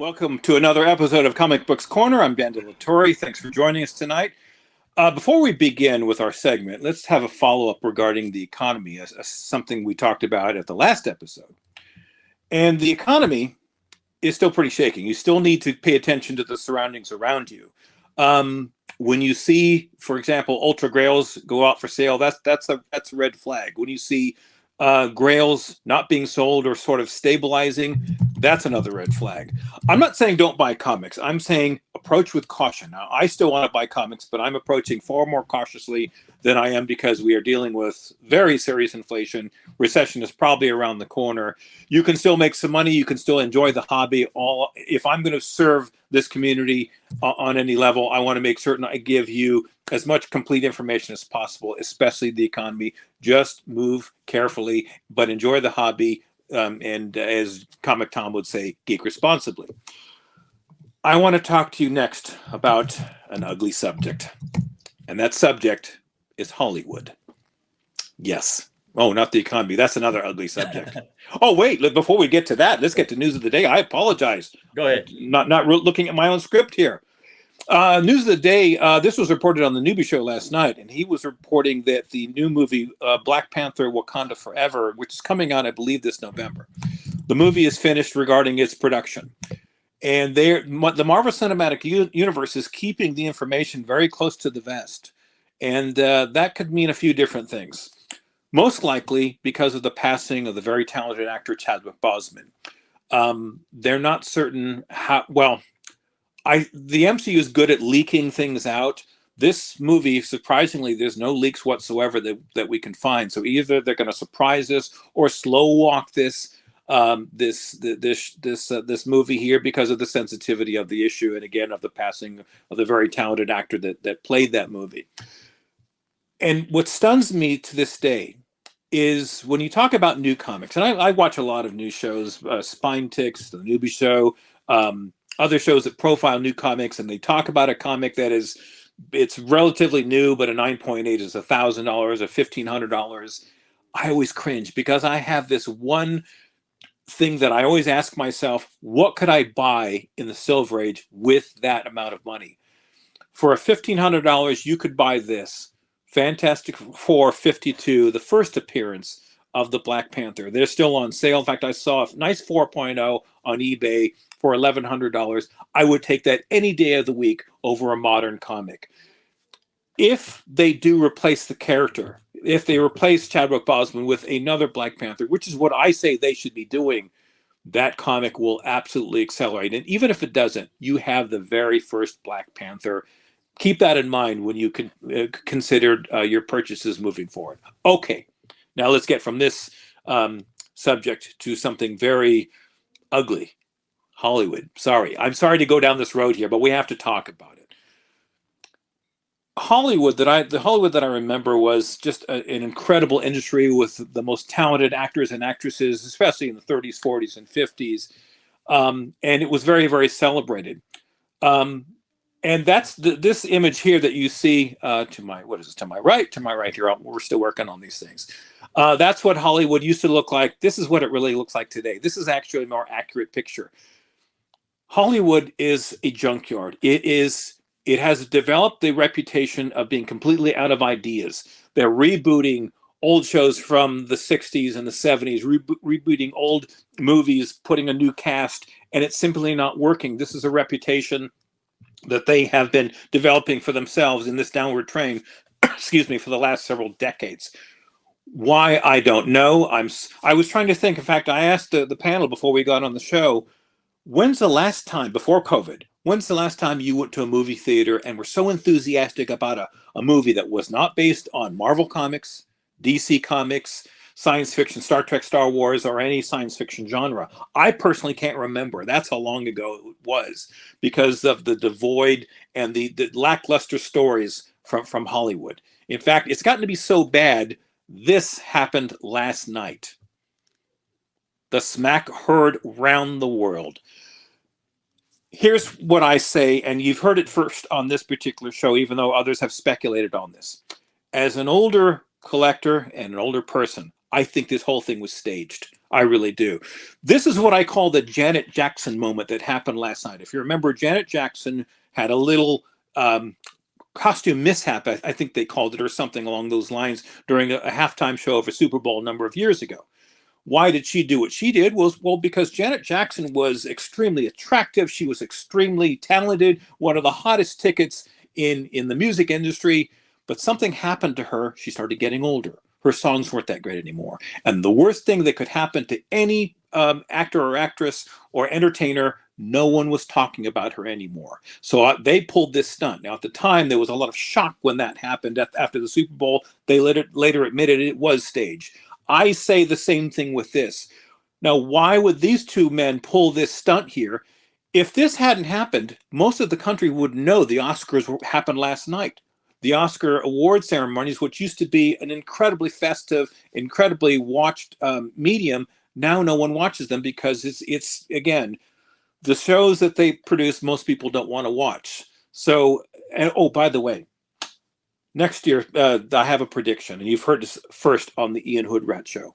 Welcome to another episode of Comic Books Corner. I'm Ben DeLatorre. Thanks for joining us tonight. Before we begin with our segment, let's have a follow-up regarding the economy, as something we talked about at the last episode. And the economy is still pretty shaking. You still need to pay attention to the surroundings around you. When you see, for example, Ultra Grails go out for sale, that's a red flag. When you see Grails not being sold or sort of stabilizing, that's another red flag. I'm not saying don't buy comics. I'm saying approach with caution. Now, I still want to buy comics, but I'm approaching far more cautiously than I am because we are dealing with very serious inflation. Recession is probably around the corner. You can still make some money. You can still enjoy the hobby. If I'm going to serve this community on any level, I want to make certain I give you as much complete information as possible, especially the economy. Just move carefully, but enjoy the hobby. And as Comic Tom would say, geek responsibly. I want to talk to you next about an ugly subject. And that subject is Hollywood. Yes. Oh, not the economy. That's another ugly subject. Oh, wait. Look, before we get to that, let's get to news of the day. I apologize. Go ahead. Not looking at my own script here. News of the day, this was reported on the Newbie Show last night, and he was reporting that the new movie, Black Panther Wakanda Forever, which is coming out, I believe, this November, the movie is finished regarding its production. And the Marvel Cinematic Universe is keeping the information very close to the vest. And that could mean a few different things. Most likely because of the passing of the very talented actor Chadwick Boseman. They're not certain how, well, the MCU is good at leaking things out. This movie, surprisingly, there's no leaks whatsoever that we can find. So either they're going to surprise us or slow walk this movie here because of the sensitivity of the issue, and again of the passing of the very talented actor that played that movie. And what stuns me to this day is when you talk about new comics, and I watch a lot of new shows, Spine Ticks, the Newbie Show, other shows that profile new comics, and they talk about a comic that it's relatively new, but a 9.8 is $1,000 or $1,500. I always cringe because I have this one thing that I always ask myself: what could I buy in the Silver Age with that amount of money? For $1,500, you could buy this Fantastic Four 52, the first appearance of the Black Panther. They're still on sale. In fact, I saw a nice 4.0 on eBay for $1,100. I would take that any day of the week over a modern comic. If they do replace the character, if they replace Chadwick Boseman with another Black Panther, which is what I say they should be doing, that comic will absolutely accelerate. And even if it doesn't, you have the very first Black Panther. Keep that in mind when you consider your purchases moving forward. Okay, now let's get from this subject to something very ugly. Hollywood. I'm sorry to go down this road here, but we have to talk about it. The Hollywood that I remember was just an incredible industry with the most talented actors and actresses, especially in the 30s, 40s, and 50s. And it was very, very celebrated. And that's this image here that you see to my right here. We're still working on these things. That's what Hollywood used to look like. This is what it really looks like today. This is actually a more accurate picture. Hollywood is a junkyard. It has developed the reputation of being completely out of ideas. They're rebooting old shows from the 60s and the 70s, rebooting old movies, putting a new cast, and it's simply not working. This is a reputation that they have been developing for themselves in this downward train, excuse me, for the last several decades. Why, I don't know. I was trying to think. In fact, I asked the panel before we got on the show, when's the last time, before COVID, when's the last time you went to a movie theater and were so enthusiastic about a movie that was not based on Marvel Comics, DC Comics, science fiction, Star Trek, Star Wars, or any science fiction genre? I personally can't remember. That's how long ago it was because of the devoid and the lackluster stories from Hollywood. In fact, it's gotten to be so bad, this happened last night. The smack heard round the world. Here's what I say, and you've heard it first on this particular show, even though others have speculated on this. As an older collector and an older person, I think this whole thing was staged. I really do. This is what I call the Janet Jackson moment that happened last night. If you remember, Janet Jackson had a little costume mishap, I think they called it, or something along those lines, during a halftime show of a Super Bowl a number of years ago. Why did she do what she did? Well, because Janet Jackson was extremely attractive. She was extremely talented, one of the hottest tickets in the music industry. But something happened to her. She started getting older. Her songs weren't that great anymore. And the worst thing that could happen to any actor or actress or entertainer, no one was talking about her anymore. So they pulled this stunt. Now, at the time, there was a lot of shock when that happened. After the Super Bowl, they later admitted it was staged. I say the same thing with this. Now, why would these two men pull this stunt here? If this hadn't happened, most of the country would know the Oscars happened last night. The Oscar award ceremonies, which used to be an incredibly festive, incredibly watched medium, now no one watches them because it's again, the shows that they produce, most people don't want to watch. So, and, oh, by the way, next year, I have a prediction, and you've heard this first on the Ian Hoodrat show.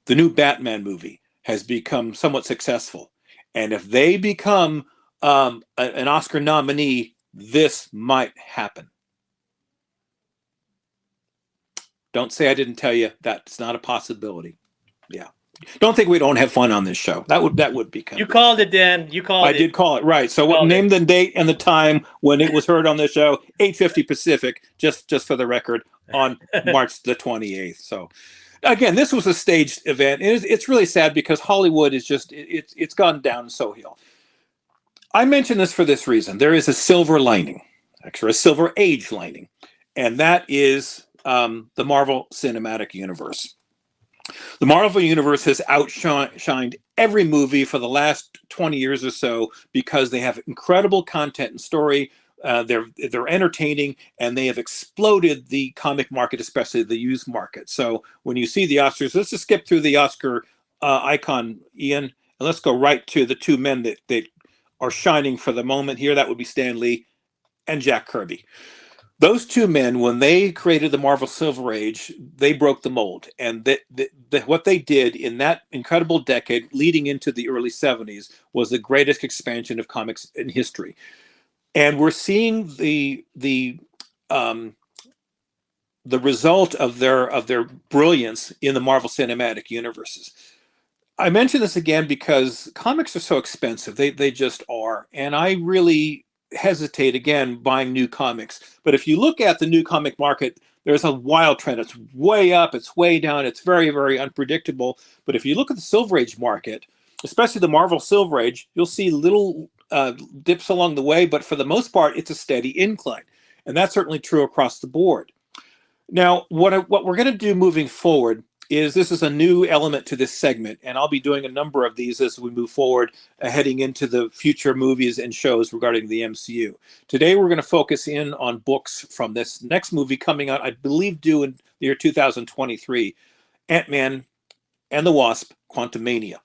The new Batman movie has become somewhat successful. And if they become an Oscar nominee, this might happen. Don't say I didn't tell you. That's not a possibility. Yeah. Don't think we don't have fun on this show. That would be kind You called it, Dan. You called it. I did call it, right. So name the date and the time when it was heard on the show, 8:50 Pacific, just for the record, on March the 28th. So again, this was a staged event. It's really sad because Hollywood is just, it's gone down so hill. I mention this for this reason. There is a silver lining, actually a silver age lining, and that is the Marvel Cinematic Universe. The Marvel Universe has outshined every movie for the last 20 years or so because they have incredible content and story. They're entertaining, and they have exploded the comic market, especially the used market. So when you see the Oscars, let's just skip through the Oscar icon, Ian, and let's go right to the two men that are shining for the moment here. That would be Stan Lee and Jack Kirby. Those two men, when they created the Marvel Silver Age, they broke the mold. And what they did in that incredible decade leading into the early 70s was the greatest expansion of comics in history. And we're seeing the result of their brilliance in the Marvel Cinematic Universes. I mention this again because comics are so expensive. They just are. And I really hesitate again buying new comics. But if you look at the new comic market, there's a wild trend. It's way up, it's way down, it's very, very unpredictable. But if you look at the Silver Age market, especially the Marvel Silver Age, you'll see little dips along the way, but for the most part, it's a steady incline. And that's certainly true across the board. Now, what we're going to do moving forward is this is a new element to this segment, and I'll be doing a number of these as we move forward, heading into the future movies and shows regarding the MCU. Today, we're going to focus in on books from this next movie coming out, I believe, due in the year 2023, Ant-Man and the Wasp: Quantumania.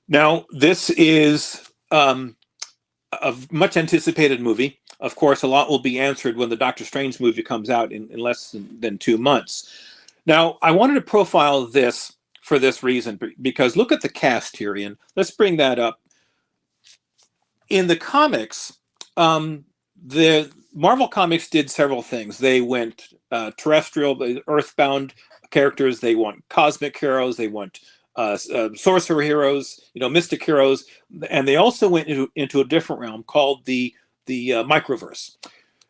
Now, this is a much anticipated movie. Of course, a lot will be answered when the Doctor Strange movie comes out in less than 2 months. Now, I wanted to profile this for this reason, because look at the cast here, Ian. Let's bring that up. In the comics, the Marvel Comics did several things. They went terrestrial, earthbound characters. They want cosmic heroes. They want sorcerer heroes, mystic heroes. And they also went into a different realm called the microverse.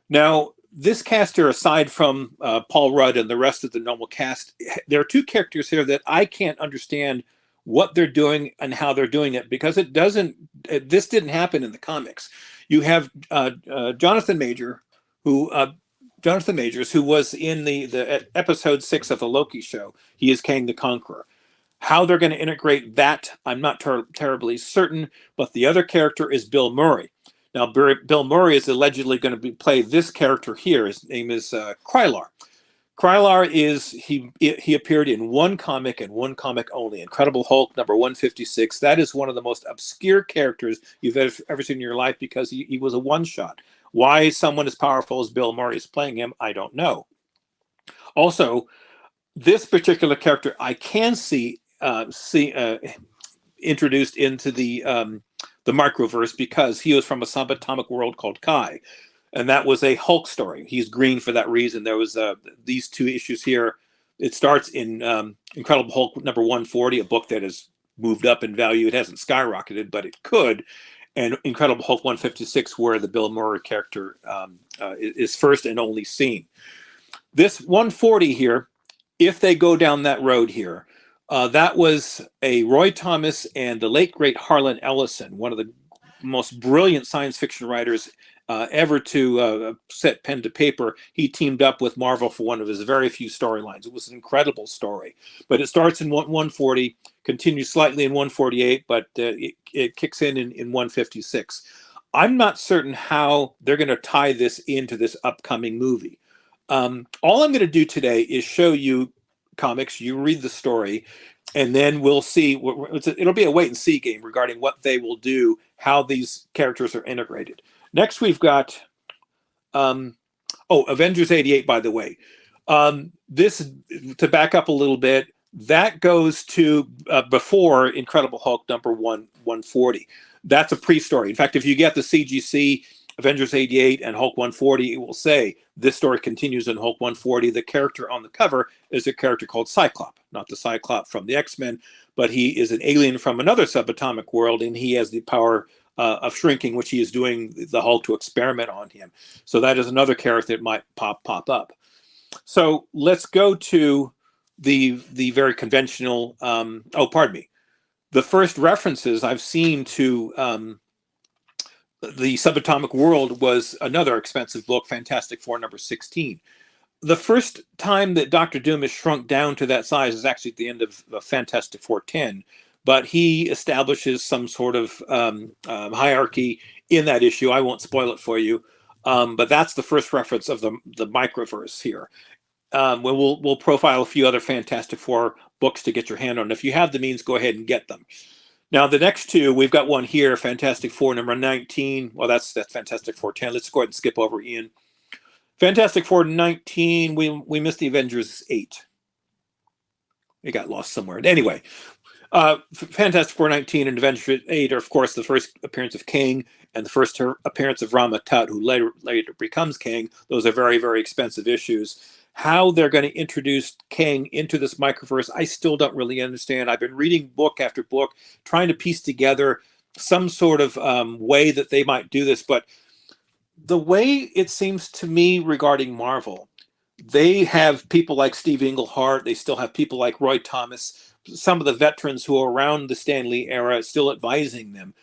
Now, this cast here, aside from Paul Rudd and the rest of the normal cast, there are two characters here that I can't understand what they're doing and how they're doing it, because this didn't happen in the comics. You have Jonathan Majors, who was in the episode 6 of the Loki show. He is Kang the Conqueror. How they're going to integrate that, I'm not terribly certain, but the other character is Bill Murray. Now, Bill Murray is allegedly going to play this character here. His name is Krylar. Krylar he appeared in one comic and one comic only, Incredible Hulk number 156. That is one of the most obscure characters you've ever seen in your life, because he was a one-shot. Why someone as powerful as Bill Murray is playing him, I don't know. Also, this particular character I can see introduced into the microverse because he was from a subatomic world called Kai, and that was a Hulk story. He's green for that reason. There was these two issues here. It starts in Incredible Hulk number 140, a book that has moved up in value. It hasn't skyrocketed, but it could. And Incredible Hulk 156, where the Bill Murray character is first and only seen. This 140 here, if they go down that road here, that was a Roy Thomas and the late great Harlan Ellison, one of the most brilliant science fiction writers ever to set pen to paper. He teamed up with Marvel for one of his very few storylines. It was an incredible story, but it starts in 140, continues slightly in 148, but it kicks in 156. I'm not certain how they're going to tie this into this upcoming movie. All I'm going to do today is show you comics, you read the story, and then we'll see. It'll be a wait and see game regarding what they will do, how these characters are integrated. Next, we've got Avengers 88, by the way. This, to back up a little bit, that goes to before Incredible Hulk number 140. That's a pre-story. In fact, if you get the CGC Avengers 88 and Hulk 140, it will say this story continues in Hulk 140. The character on the cover is a character called Cyclops, not the Cyclops from the X-Men, but he is an alien from another subatomic world, and he has the power of shrinking, which he is doing the Hulk to experiment on him. So that is another character that might pop up. So let's go to the very conventional. The first references I've seen to the subatomic world was another expensive book, Fantastic Four number 16. The first time that Dr. Doom is shrunk down to that size is actually at the end of Fantastic Four 10, but he establishes some sort of hierarchy in that issue. I won't spoil it for you, but that's the first reference of the microverse here. We'll profile a few other Fantastic Four books to get your hand on. If you have the means, go ahead and get them. Now, the next two, we've got one here, Fantastic Four number 19. Well, that's Fantastic Four 10. Let's go ahead and skip over Ian. Fantastic Four 19, we missed the Avengers 8. It got lost somewhere. Anyway, Fantastic Four 19 and Avengers 8 are, of course, the first appearance of Kang and the first appearance of Rama Tut, who later becomes Kang. Those are very, very expensive issues. How they're going to introduce Kang into this microverse, I still don't really understand. I've been reading book after book, trying to piece together some sort of way that they might do this. But the way it seems to me regarding Marvel, they have people like Steve Englehart. They still have people like Roy Thomas, some of the veterans who are around the Stan Lee era, still advising them.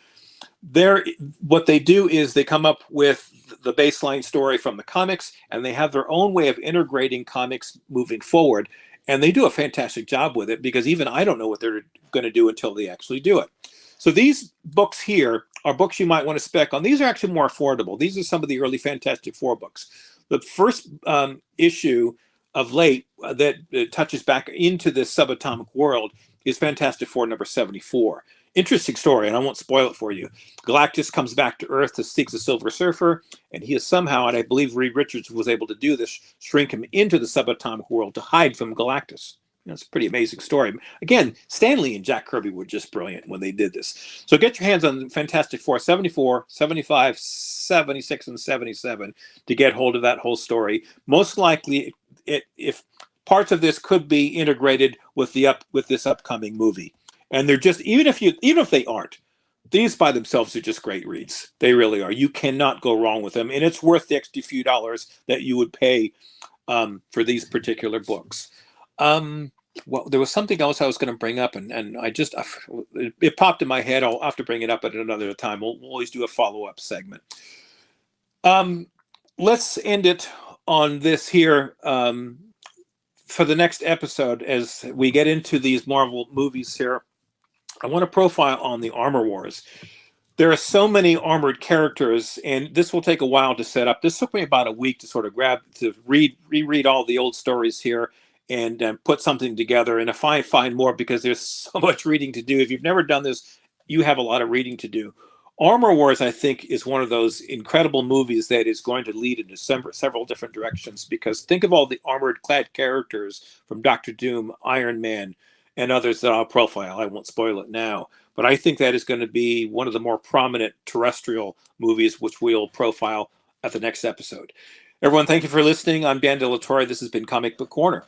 What they do is they come up with the baseline story from the comics, and they have their own way of integrating comics moving forward, and they do a fantastic job with it, because even I don't know what they're going to do until they actually do it. So these books here are books you might want to spec on. These are actually more affordable. These are some of the early Fantastic Four books. The first issue of late that touches back into this subatomic world is Fantastic Four number 74. Interesting story, and I won't spoil it for you. Galactus comes back to Earth to seek the Silver Surfer, and he is somehow, and I believe Reed Richards was able to do this, shrink him into the subatomic world to hide from Galactus. It's a pretty amazing story. Again, Stan Lee and Jack Kirby were just brilliant when they did this. So get your hands on Fantastic Four 74, 75, 76, and 77 to get hold of that whole story. Most likely, if parts of this could be integrated with this upcoming movie. And they're just, even if they aren't, these by themselves are just great reads. They really are. You cannot go wrong with them, and it's worth the extra few dollars that you would pay for these particular books. Well, there was something else I was going to bring up, and it popped in my head. I'll have to bring it up at another time. We'll always do a follow-up segment. Let's end it on this here. For the next episode, as we get into these Marvel movies here, I want to profile on the Armor Wars. There are so many armored characters, and this will take a while to set up. This took me about a week to sort of reread all the old stories here and put something together. And if I find more, because there's so much reading to do, if you've never done this, you have a lot of reading to do. Armor Wars, I think, is one of those incredible movies that is going to lead into several different directions, because think of all the armored clad characters from Doctor Doom, Iron Man, and others that I'll profile. I won't spoil it now. But I think that is going to be one of the more prominent terrestrial movies, which we'll profile at the next episode. Everyone, thank you for listening. I'm Dan De La Torre. This has been Comic Book Corner.